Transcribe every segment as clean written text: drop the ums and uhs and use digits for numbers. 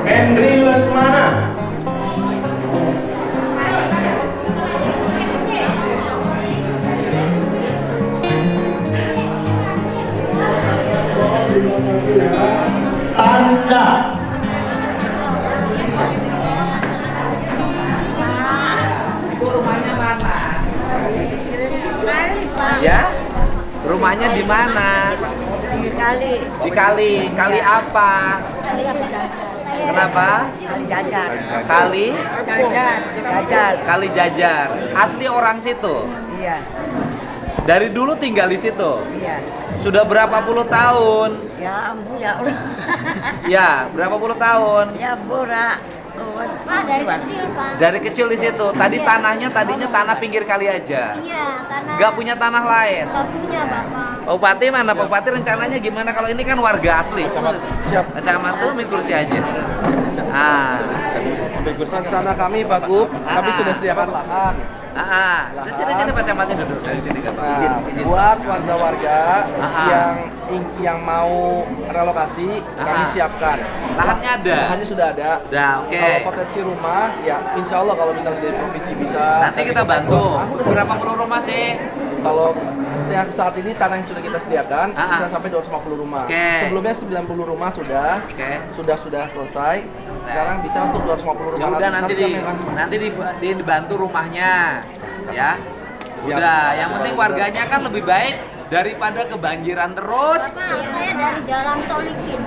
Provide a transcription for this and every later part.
Henry Lesmana. Tanda. Ibu rumahnya mana? Ya? Rumahnya di mana? Di kali. Di Kali. Kali apa? Kali apa? Kenapa? Kali Jajar. Kali? Jajar. Kali Jajar. Asli orang situ. Iya. Dari dulu tinggal di situ. Iya. Sudah berapa puluh tahun? Ya ampun ya Allah. Ya, berapa puluh tahun? Ya Bora. Pak, dari kecil, Pak. Dari kecil di situ. Tadi tanahnya tadinya tanah pinggir kali aja. Iya, tanah. Nggak punya tanah lain. Nggak punya, Bapak. Pak Bupati mana? Pak Bupati rencananya gimana? Kalau ini kan warga asli. Siap. Camat tuh ambil kursi aja. Ah. Rencana kami Pak Gub, kami sudah sediakan lahan. Di sini Pak Camatnya duduk dari sini Pak. Nah, buat warga-warga Ah. yang mau relokasi, kami Ah. siapkan. Lahannya ada. Lahannya sudah ada. Udah, oke. Kalau potensi rumah, ya insya Allah kalau misalnya dari provinsi bisa. Nanti kita bantu. Berapa puluh rumah sih? Kalau saat ini tanah yang sudah kita sediakan bisa sampai 250 rumah. Oke. Sebelumnya 90 rumah sudah. Oke. Sudah selesai. Sekarang bisa untuk 250 rumah. Ya udah nanti kami akan- dibantu rumahnya. Ya. Udah, yang penting warganya kan lebih baik daripada kebanjiran terus. Bapak, saya dari Jalan Solikin.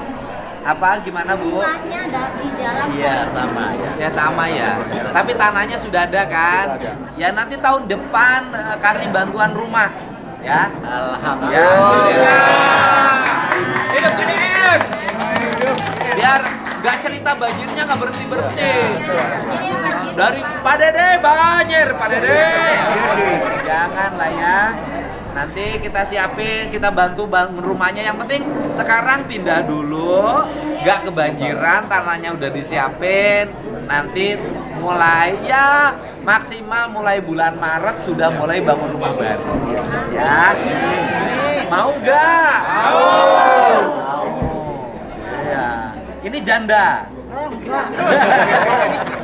Apa gimana, Bu? Rumahnya di Jalan Iya, Solikin. sama ya. Ya sama ya. Tapi tanahnya sudah ada kan? Sudah ada. Ya nanti tahun depan kasih bantuan rumah. Ya. Biar nggak cerita banjirnya nggak berhenti. Dari Pak Dede banjir, Pak Dede. Jangan lah ya. Nanti kita siapin, kita bantu bangun rumahnya. Yang penting sekarang pindah dulu, nggak kebanjiran, tanahnya udah disiapin. Nanti mulai ya maksimal mulai bulan Maret sudah mulai bangun rumah baru. Ya, mau nggak? Mau. Ya. Ini janda. Oh enggak.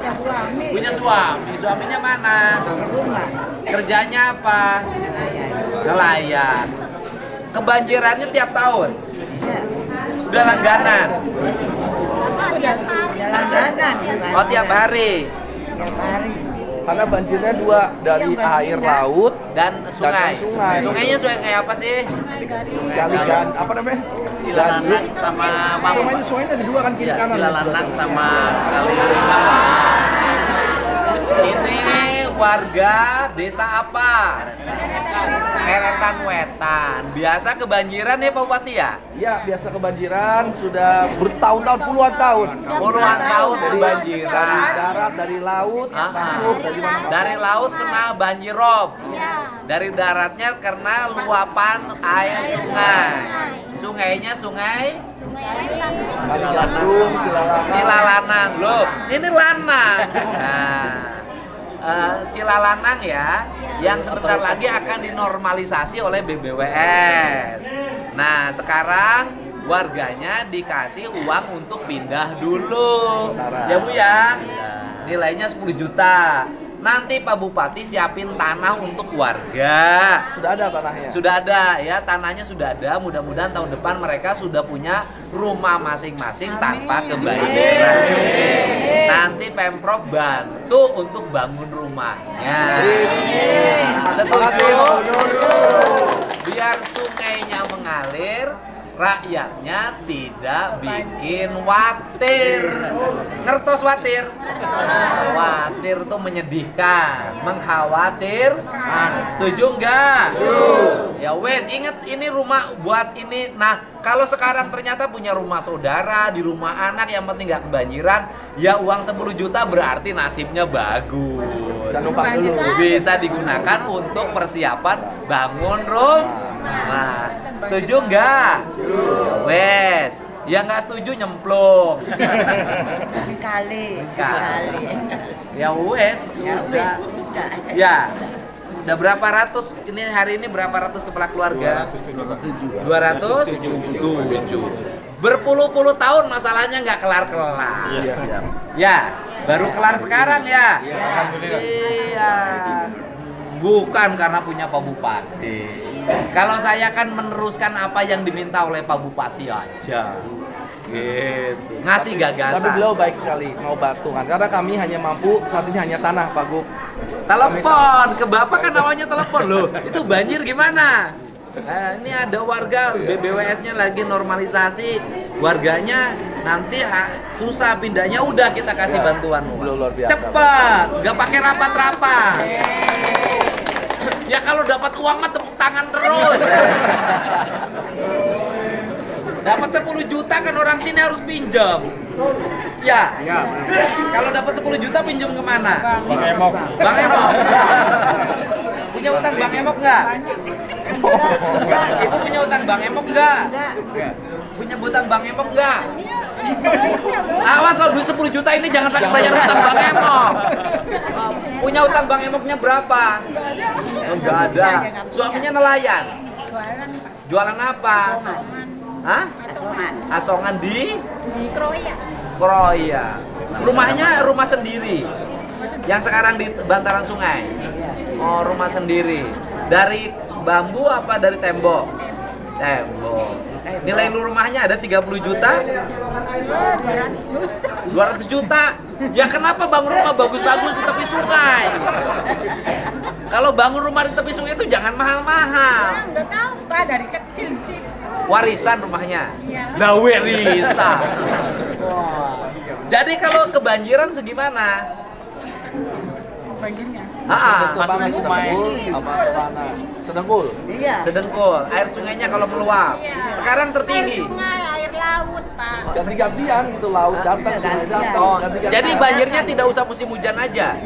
Ya suami. Punya suami. Suaminya mana? Di rumah. Kerjanya apa? Nelayan. Kebanjirannya tiap tahun. Iya. Udah langganan. Bapak, tiap hari. Jalan-jalan. Oh tiap hari. Tiap hari. Karena banjirnya dua dari Yang banjirnya. air laut, Dan sungai. sungai. Sungainya sungai apa sih? kali apa namanya? Cilalanang sama Sungainya ada dua kan kiri ya, kanan. Cilalanang sama Kali Ini warga desa apa? Eretan Wetan. Biasa kebanjiran ya Pak Bupati ya? Iya, biasa kebanjiran sudah bertahun-tahun, puluhan tahun. Puluhan tahun Dari kebanjiran. darat, dari laut, masuk dari mana? Dari laut kena banjir rob. Iya. Dari daratnya kena luapan air sungai. Sungainya sungai Sungai Retan. Kali Gandrung, Cilalanang. Cilalanang. Loh, ini lanang. Nah, Cilalanang ya, yang sebentar lagi akan dinormalisasi oleh BBWS. Nah, sekarang warganya dikasih uang untuk pindah dulu. Ya Bu ya. Nilainya 10 juta. Nanti Pak Bupati siapin tanah untuk warga. Sudah ada tanahnya? Sudah ada ya, tanahnya sudah ada. Mudah-mudahan tahun depan mereka sudah punya rumah masing-masing tanpa kebanjiran. Nanti Pemprov bantu untuk bangun rumahnya. Setuju? Biar sungainya mengalir, rakyatnya tidak bikin watir. Ngertos watir? Watir tuh menyedihkan, mengkhawatirkan. Setuju enggak? Ya wes, inget ini rumah buat ini. Nah, kalau sekarang ternyata punya rumah saudara, di rumah anak, yang penting nggak kebanjiran, ya uang 10 juta berarti nasibnya bagus. Bisa numpang dulu. Bisa digunakan untuk persiapan bangun rumah. Nah, setuju nggak? Wes, yang nggak setuju nyemplung. Kali. Ya wes, udah. Ya, udah berapa ratus? Ini hari ini berapa ratus kepala keluarga? 207. Berpuluh-puluh tahun masalahnya nggak kelar-kelar. Ya, baru kelar sekarang ya. Iya. Bukan karena punya Pak Bupati. Kalau saya kan meneruskan apa yang diminta oleh Pak Bupati aja. Gitu. Ngasih gagasan. Tapi beliau baik sekali mau bantuan karena kami hanya mampu saat ini hanya tanah Pak Gup. Telepon ke Bapak kan awalnya telepon loh. Itu banjir gimana? Nah, ini ada warga BBWS-nya lagi normalisasi. Warganya nanti susah pindahnya, udah kita kasih bantuan. Luar biasa. Cepet, nggak pakai rapat-rapat. Ya kalau dapat uang mah tepuk tangan terus. Dapat 10 juta kan orang sini harus pinjam. Ya. Kalau dapat 10 juta pinjam kemana? Bang Emok. Bang Emok. Punya utang Bang Emok nggak? Ibu punya utang Bang Emok nggak? Punya utang Bang Emok nggak? Awas lo, duit 10 juta ini jangan pakai bayar utang Bang Emok. Punya utang Bang Emoknya berapa? Enggak ada. Suaminya nelayan. Jualan apa? Hah? Asongan di Kroya. Rumahnya rumah sendiri. Yang sekarang di bantaran sungai. Oh, rumah sendiri. Dari bambu apa dari tembok? Tembok. Nilai rumahnya ada 30 juta? 200 juta. Ya kenapa bangun rumah bagus-bagus di tepi sungai? Kalau bangun rumah di tepi sungai itu jangan mahal-mahal. Udah tahu Pak dari kecil sih. Warisan rumahnya. Iya. Lah warisan. Wah. Jadi kalau kebanjiran segimana? Banjirnya. Sebana sedengkul apa sebana? Sedengkul. Iya. Sedengkul, air sungainya kalau meluap. Iya. Sekarang Air tertinggi. sungai, air laut Pak. Ganti-gantian gitu, laut datang, sungai datang. Oh, ganti-gantian. jadi banjirnya tidak usah musim hujan aja.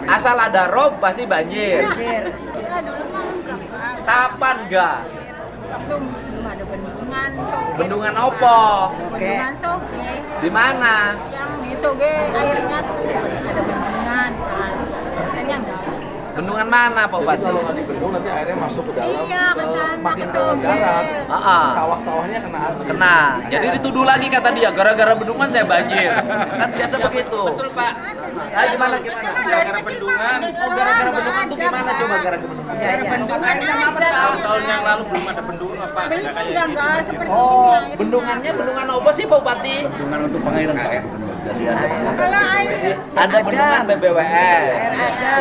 Asal ada rob pasti banjir. Banjir. Ya dulu mah enggak Pak. Kapan enggak? Waktu belum ada bendungan Soge. Bendungan opo? Bendungan Soge. Di mana? Yang di Soge airnya tuh ada bendungan Pak. Biasanya enggak. Bendungan mana Pak Jadi Bupati? kalau nggak dibendung nanti airnya masuk ke dalam, Iya, ke sana, makin ke ke Soge. darat. Sawah-sawahnya kena asin. Kena. Jadi dituduh lagi kata dia, gara-gara bendungan saya banjir. Kan biasa begitu. Betul Pak. Ah, gimana? Gara-gara bendungan. Oh, gara-gara bendungan tuh gimana coba gara-gara bendungan? Iya, iya. Bendungan aja. Tahun yang lalu belum ada bendungan Pak. Belum enggak seperti ini Oh, airnya. bendungannya bendungan apa sih Pak Bupati? Bendungan untuk pengairan air. Jadi ada Kalau air Ada bendungan BBWS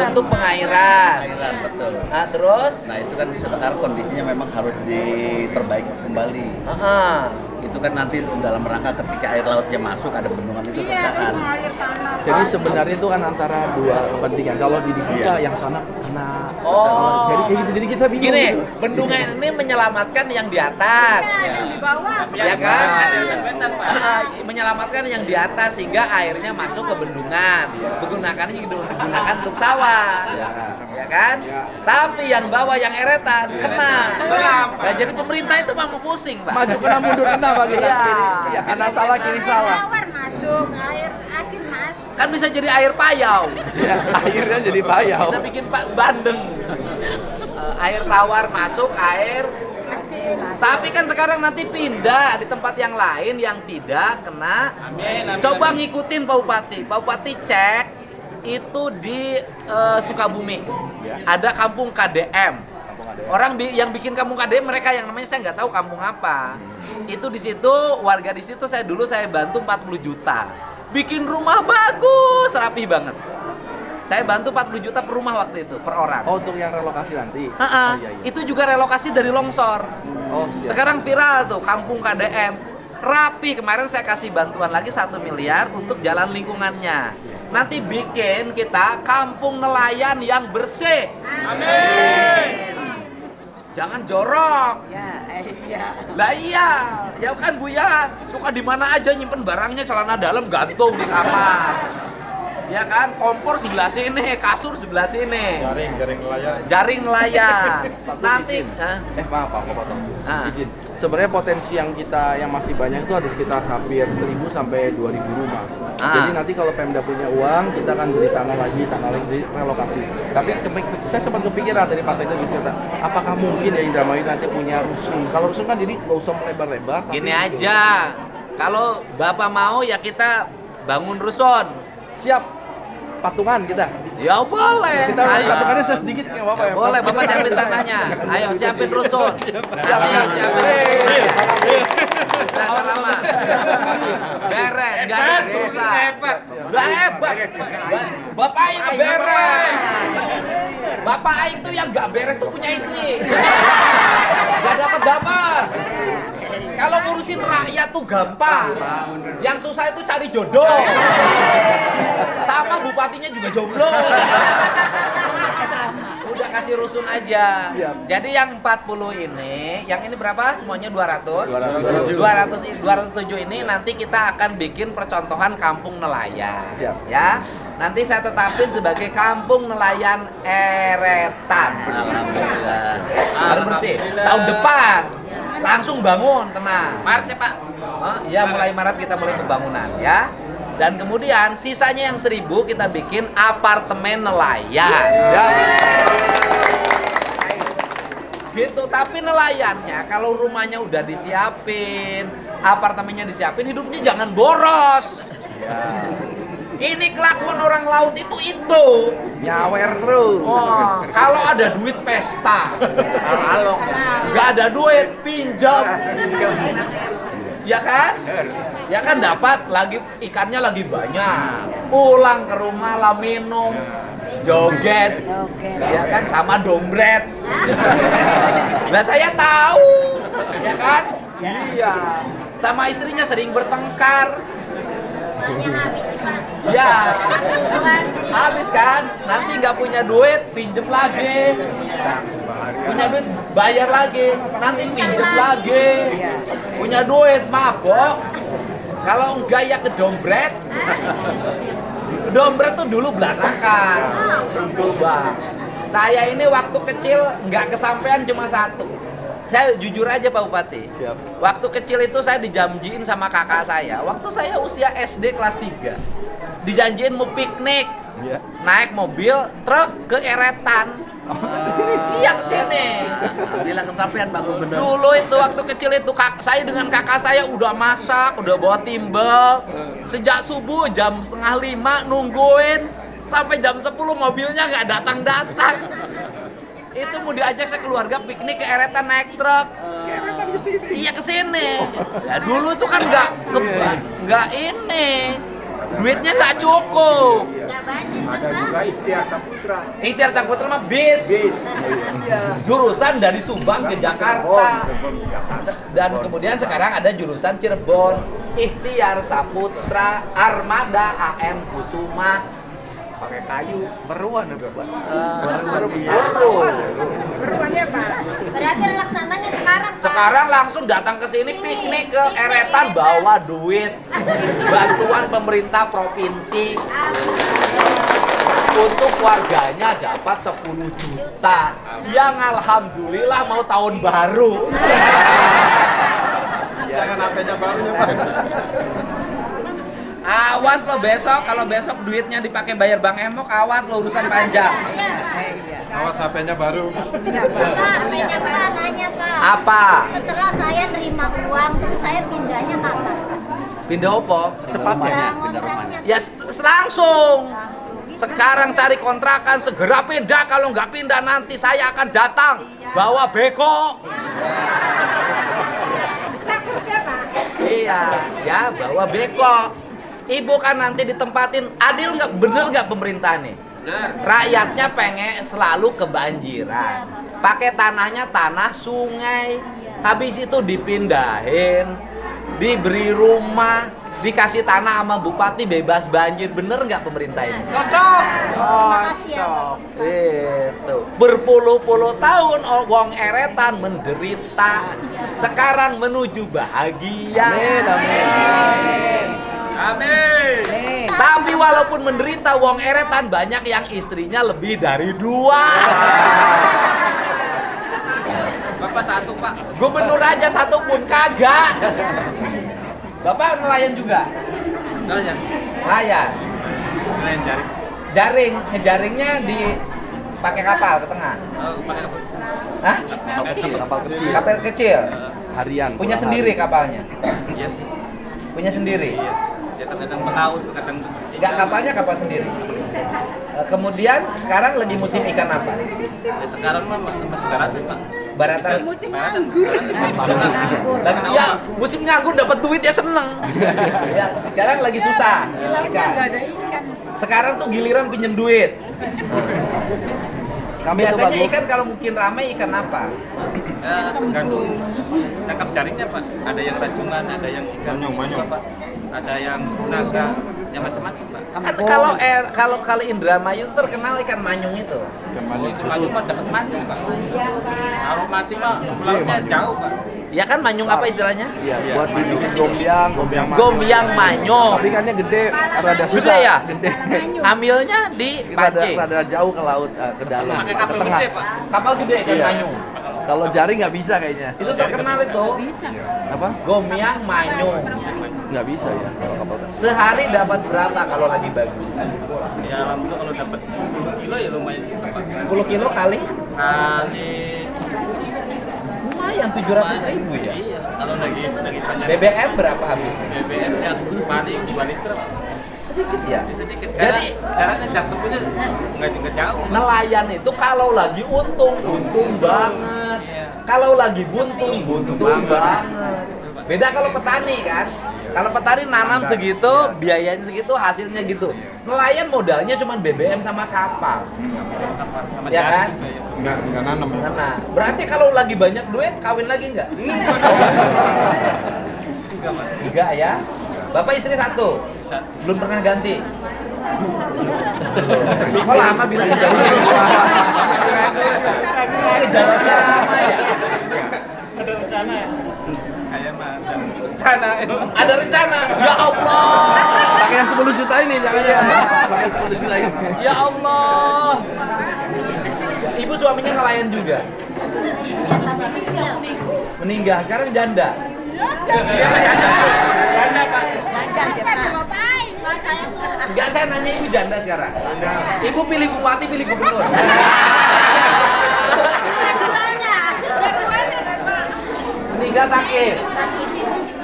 untuk pengairan. pengairan, betul. Nah, terus? Nah itu kan sekarang kondisinya memang harus diperbaiki kembali. Heeh. Itu kan nanti dalam rangka ketika air lautnya masuk ada bendungan itu iya, tertahan. itu air sana. Jadi sebenarnya itu kan antara dua kepentingan. Kalau dibuka yang sana kena. Oh. Jadi kayak gitu. Jadi kita bingung. Gini, gitu. bendungan ini menyelamatkan yang di atas. Yang di bawah. Ya kan? Menyelamatkan yang di atas sehingga airnya masuk ke bendungan. Digunakan untuk sawah. Ya kan? Tapi yang bawah yang eretan kena. Nah, jadi pemerintah itu mau pusing, Pak. Maju kena mundur kena Pak kita. Iya. Ya kanan salah kiri salah. Tawar masuk, air asin masuk. Kan bisa jadi air payau. Akhirnya jadi payau. Bisa bikin bandeng. Air tawar masuk, air. Tapi kan sekarang nanti pindah di tempat yang lain yang tidak kena. Amin. Coba ngikutin Pak Bupati. Pak Bupati cek itu di Sukabumi. Ada kampung KDM. Orang yang bikin kampung KDM mereka yang namanya saya nggak tahu kampung apa. Itu di situ warga di situ saya bantu 40 juta. Bikin rumah bagus, rapi banget. Saya bantu 40 juta per rumah waktu itu, per orang. Oh, untuk yang relokasi nanti? Iya. Itu juga relokasi dari longsor. Oh, siap. Sekarang viral tuh, kampung KDM. Rapi, kemarin saya kasih bantuan lagi 1 miliar untuk jalan lingkungannya. Nanti bikin kita kampung nelayan yang bersih. Amin. Jangan jorok. Ya, iya. Lah iya, ya kan Buya suka di mana aja nyimpen barangnya, celana dalam gantung di kamar. Ya kan, kompor sebelah sini, kasur sebelah sini. Jaring nelayan. Nanti, maaf Pak, potong. Ah. Izin. Sebenarnya potensi yang masih banyak itu ada sekitar hampir 1.000 sampai 2.000 rumah. Jadi nanti kalau Pemda punya uang, kita akan beli tanah lagi relokasi. Tapi saya sempat kepikiran dari Pak Sekda cerita, apakah mungkin ya Indramayu nanti punya rusun? Kalau rusun kan jadi nggak usah melebar-lebar. Gini aja, kalau Bapak mau ya kita bangun rusun. Siap. Patungan kita. Ya boleh. Kita Ayo. patungannya sedikit nggak apa-apa ya. Boleh, Bapak siapin tanahnya. Ayo siapin rusun. Nanti siapin rusunnya. Dasar lama. Beres, nggak ada yang susah. Udah hebat. Bapak Aing nggak beres. Bapak Aing tuh yang nggak beres tuh punya istri. Nggak dapat. Kalau ngurusin rakyat tuh gampang. Yang susah itu cari jodoh. Sama bupatinya juga jomblo. Udah kasih rusun aja. Jadi yang 40 ini, yang ini berapa? Semuanya 200. 207 ini nanti kita akan bikin percontohan kampung nelayan. Ya. Nanti saya tetapin sebagai kampung nelayan eretan. Alhamdulillah. Baru bersih. Tahun depan langsung bangun, tenang. Maret ya Pak. Iya, mulai Maret kita mulai pembangunan ya. Dan kemudian sisanya yang 1.000 kita bikin apartemen nelayan. Ya. Gitu, tapi nelayannya kalau rumahnya udah disiapin, apartemennya disiapin, hidupnya jangan boros. Ya. Ini kelakuan orang laut itu. Nyawer terus. Oh, kalau ada duit pesta. Kalau nggak ada duit pinjam. Ya kan? Ya kan dapat lagi ikannya lagi banyak. Pulang ke rumah lah minum, joget. Ya kan sama dompet. Lah saya tahu. Ya kan? Iya. Sama istrinya sering bertengkar. Uangnya habis sih Pak. Ya. Bulan. Habis kan? Nanti nggak punya duit, pinjem lagi. Punya duit, bayar lagi. Nanti pinjem lagi. Punya duit, mabok. Kalau enggak ya ke dompet. Dompet tuh dulu belanakan. Coba. Saya ini waktu kecil nggak kesampaian cuma satu. Saya jujur aja Pak Bupati. Siap. Waktu kecil itu saya dijanjiin sama kakak saya. Waktu saya usia SD kelas 3. Dijanjiin mau piknik. Iya. Naik mobil, truk ke Eretan. Iya kesini. Alhamdulillah kesampaian Pak Gubernur. Dulu itu waktu kecil itu saya dengan kakak saya udah masak, udah bawa timbel. Sejak subuh jam 4:30 nungguin sampai jam 10 mobilnya nggak datang-datang. Itu mau diajak sekeluarga piknik ke Eretan naik truk. Iya kesini. Ya dulu itu kan nggak ini. Duitnya nggak cukup. Nggak banjir kan Pak? Ikhtiar Saputra mah bis. Jurusan dari Subang ke Jakarta. Dan kemudian sekarang ada jurusan Cirebon. Ikhtiar Saputra Armada AM Kusuma. Pakai kayu. Beruan ya Pak. Beruannya Pak. Berarti relaksananya sekarang Pak. Sekarang langsung datang ke sini piknik ke Eretan bawa duit. Bantuan pemerintah provinsi. Untuk warganya dapat 10 juta. Yang alhamdulillah mau tahun baru. Jangan HP-nya baru ya Pak. Awas lo besok, kalau besok duitnya dipakai bayar Bang Emok, awas lo urusan panjang. Iya, Pak. Iya. Awas HP-nya baru. Pak, HP-nya Pak, nanya Pak. Apa? Setelah saya nerima uang, terus saya pindahnya kapan? Pindah opo? Secepatnya. Pindah rumahnya. Ya langsung. Sekarang cari kontrakan, segera pindah. Kalau nggak pindah nanti saya akan datang bawa beko. Iya, ya bawa beko. Ibu kan nanti ditempatin. Adil nggak? Bener nggak pemerintah nih? Rakyatnya pengen selalu kebanjiran. Pakai tanahnya tanah sungai. Habis itu dipindahin, diberi rumah, dikasih tanah sama bupati bebas banjir. Bener nggak pemerintah ini? Cocok. Terima kasih ya, Pak. Itu berpuluh-puluh tahun wong eretan menderita, sekarang menuju bahagia. Amin. Tapi walaupun menderita wong eretan, banyak yang istrinya lebih dari 2. Bapak satu, Pak. Gubernur aja satu pun kagak. Bapak nelayan juga? Nelayan. Nelayan. Nelayan jaring. Jaring, ngejaringnya di pakai kapal ke tengah. Pakai apa? Hah? Kapal kecil. Kapal kecil. Harian. Punya pulang sendiri hari. kapalnya. Iya sih. Punya sendiri. Iya. Ya kadang pelaut, kadang Enggak, kapalnya kapal sendiri. Kemudian sekarang lagi musim ikan apa? ya sekarang mah masih daratan, Pak. Baratan. Musim Daratan nganggur. sekarang. Lagi ya, musim nganggur dapat duit ya seneng. Ya, sekarang lagi susah Di lautnya ikan. nggak ada ikan. Sekarang tuh giliran pinjem duit. Kami tuh Biasanya bagus. ikan kalau mungkin ramai ikan apa? Ya, tergantung cakap jaringnya, Pak. Ada yang rajungan, ada yang ikan Manyung. apa? Ada yang naga, yang macam-macam, Pak. Kan kalau Indramayu tuh terkenal ikan manyung itu. Oh, itu manyung Pak dapat mancing, Pak. Kalau mancing Pak, pulaunya jauh, Pak. Ya kan manyung apa istilahnya? Iya, buat dibikin gombiang manyung. Gombiang manyung. Tapi ikannya gede, rada susah. Gede ya? Gede. Hamilnya di pancing. Rada jauh ke laut, ke dalam, Pakai ke kapal tengah. gede, Pak. Kapal gede ikan Iya. manyung. Kalau jaring nggak bisa kayaknya. Itu terkenal itu. Apa? Gombiang manyung. Nggak bisa ya kalau kapal. Sehari dapat berapa kalau lagi bagus? Ya alhamdulillah kalau dapat 10 kilo ya lumayan sih, Pak. 10 kilo kali? Kali Lumayan 700.000 ya. iya, kalau lagi banyak BBM berapa habisnya? BBM yang paling 2 liter, Pak. Sedikit ya. Sedikit. Jadi Jaraknya jatuh punya nggak juga jauh. nelayan itu kalau lagi untung banget. Iya. Kalau lagi buntung banget. Beda kalau petani kan. Kalau petani nanam segitu, biayanya segitu, hasilnya gitu. Nelayan modalnya cuma BBM sama kapal. Sama Ya kan? jaring juga ya. Enggak nanam. Nah, berarti kalau lagi banyak duit, kawin lagi nggak? Enggak, Pak. Enggak ya. Bapak istri satu, Bisa. belum pernah ganti. Kok lama bilang ganti? Jalannya lama ya. Kayak mah ada rencana itu. Ada rencana. Ya Allah. Pakai yang 10 juta ini jangan ya. Pakai 10 juta ini. Ya Allah. Ibu suaminya nelayan juga. Meninggal. Sekarang janda. Iya, Pak, janda, Pak. Pak, saya tuh Enggak, saya nanya ibu janda sekarang. Ibu pilih bupati, pilih gubernur. keduanya. Meninggal sakit.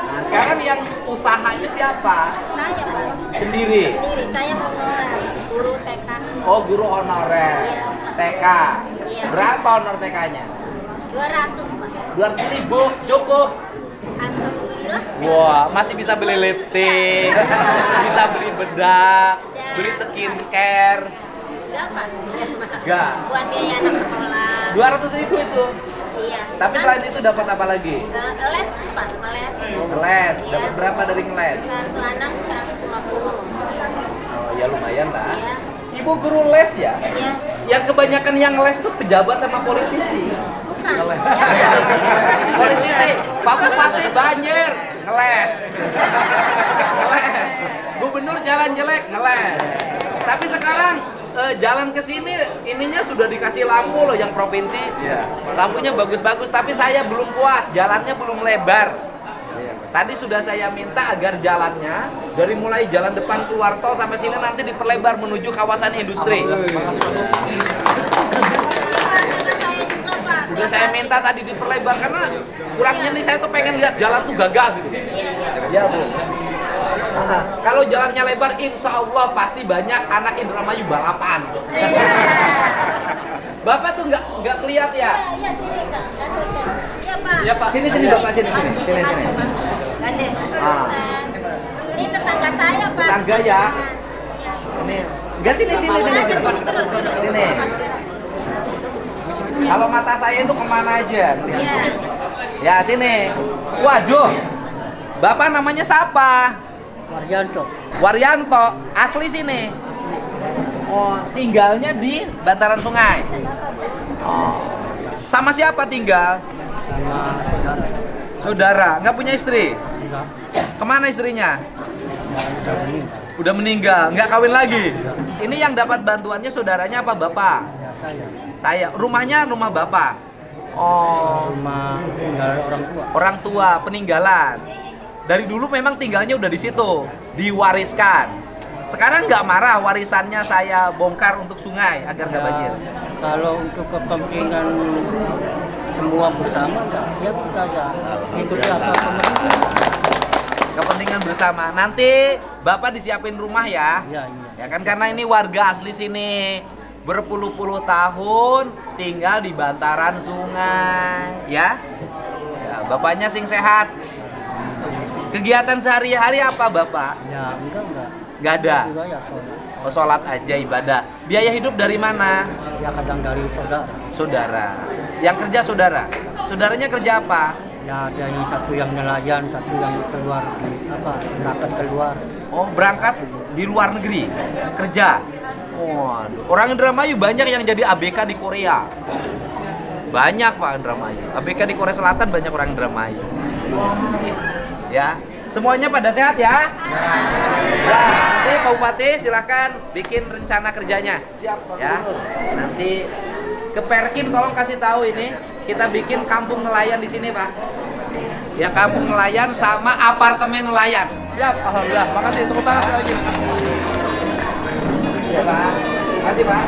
Nah, sekarang yang usahanya siapa? Saya, Pak. Sendiri. Sendiri, saya honorer, guru TK. Oh, guru honorer. TK. Iya. Berapa honor TK-nya? 200, Pak. 200.000 cukup. Alhamdulillah. Wah, masih bisa beli lipstick, bisa beli bedak, beli skincare. Enggak, Pak. Enggak. Buat biaya anak sekolah. 200.000 itu. Iya. Tapi selain itu dapat apa lagi? Les, Pak, les. Ngeles. Iya. Dapat berapa dari ngeles? Satu anak 150. Oh, ya lumayan lah. Iya. Ibu guru les ya? Iya. Yang kebanyakan yang les tuh pejabat sama politisi. Bukan. Ngeles. Ya. Politisi, Pak Bupati banjir, ngeles. Ngeles. Gubernur jalan jelek, ngeles. Tapi sekarang jalan ke sini ininya sudah dikasih lampu loh yang provinsi. Iya. Lampunya bagus-bagus, tapi saya belum puas, jalannya belum lebar. Tadi sudah saya minta agar jalannya dari mulai jalan depan keluar tol sampai sini nanti diperlebar menuju kawasan industri. Sudah saya minta tadi diperlebar karena kurangnya nih saya tuh pengen lihat jalan tuh gagah gitu. Ya Bu. Kalau jalannya lebar, insya Allah pasti banyak anak Indramayu balapan. Bapak tuh nggak kelihat ya? Iya Pak. Sini Bapak sini. Gandeng. Ah. Ini tetangga saya Pak. Tetangga ya? Ini. Enggak sini. Terus. Sini. Kalau mata saya itu kemana aja? Iya. Ya sini. Waduh. Bapak namanya siapa? Waryanto. Asli sini. Oh, tinggalnya di bantaran sungai. Oh. Sama siapa tinggal? Sama Saudara. Nggak punya istri? enggak, Kemana istrinya? udah meninggal. Udah meninggal, nggak kawin lagi. Ini yang dapat bantuannya saudaranya apa bapak? Ya Saya. Rumahnya rumah bapak. Oh, rumah tinggal orang tua. orang tua peninggalan. Dari dulu memang tinggalnya udah di situ, diwariskan. Sekarang nggak marah warisannya saya bongkar untuk sungai agar nggak Ya, banjir. kalau untuk kepentingan semua bersama ya kita ya ikut apa pemerintah. Kepentingan bersama. Nanti bapak disiapin rumah ya. Iya. Ya kan karena ini warga asli sini. Berpuluh-puluh tahun tinggal di bantaran sungai, ya. Ya, bapaknya sing sehat. Kegiatan sehari-hari apa bapak? Ya enggak. Nggak ada. Juga ya sholat. Oh, sholat aja ibadah. Biaya hidup dari mana? Ya kadang dari saudara. Saudara. Yang kerja saudara. Saudaranya kerja apa? Ya ada yang satu yang nelayan, satu yang keluar berangkat keluar. Oh, berangkat di luar negeri kerja. Oh, orang Indramayu banyak yang jadi ABK di Korea. Banyak Pak Indramayu. ABK di Korea Selatan banyak orang Indramayu. Ya, semuanya pada sehat ya? Ya, nanti Pak Bupati silahkan bikin rencana kerjanya. Siap. Ya, nanti ke Perkim tolong kasih tahu ini. Kita bikin kampung nelayan di sini Pak. Ya, kampung nelayan sama apartemen nelayan. Siap, alhamdulillah. Makasih, tepuk tangan sekali lagi. Ya Pak, makasih Pak.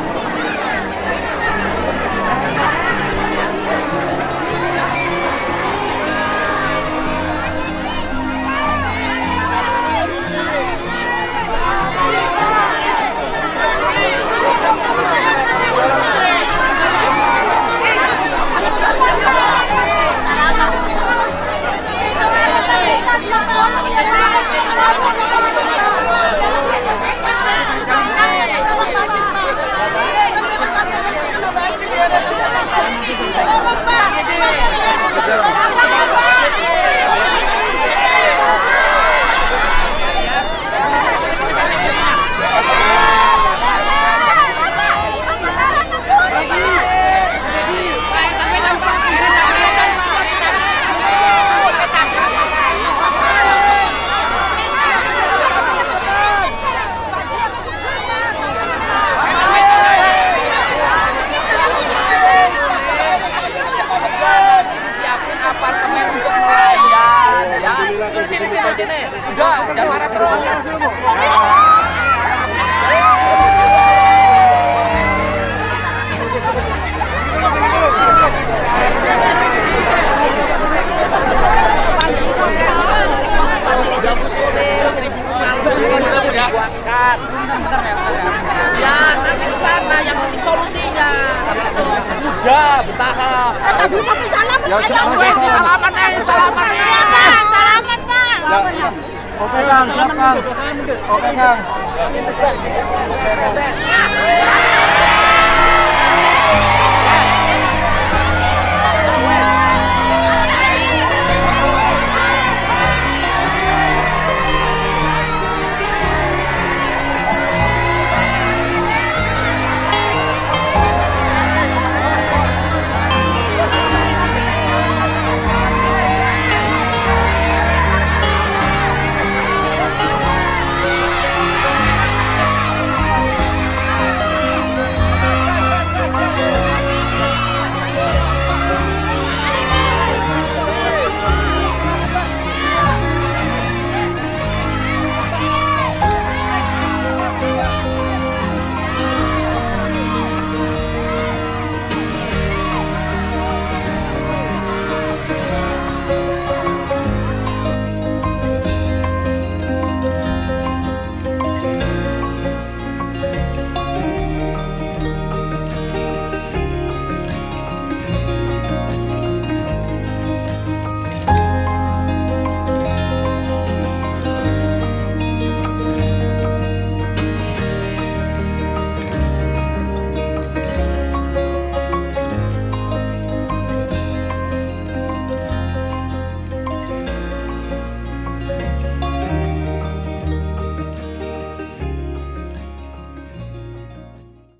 Sini. Udah, jangan marah terus. Buatkan. Ya, nanti ke sana yang penting solusinya. Udah, bertahap. Salaman. Oke Kang, silakan. Oke Kang. Oke.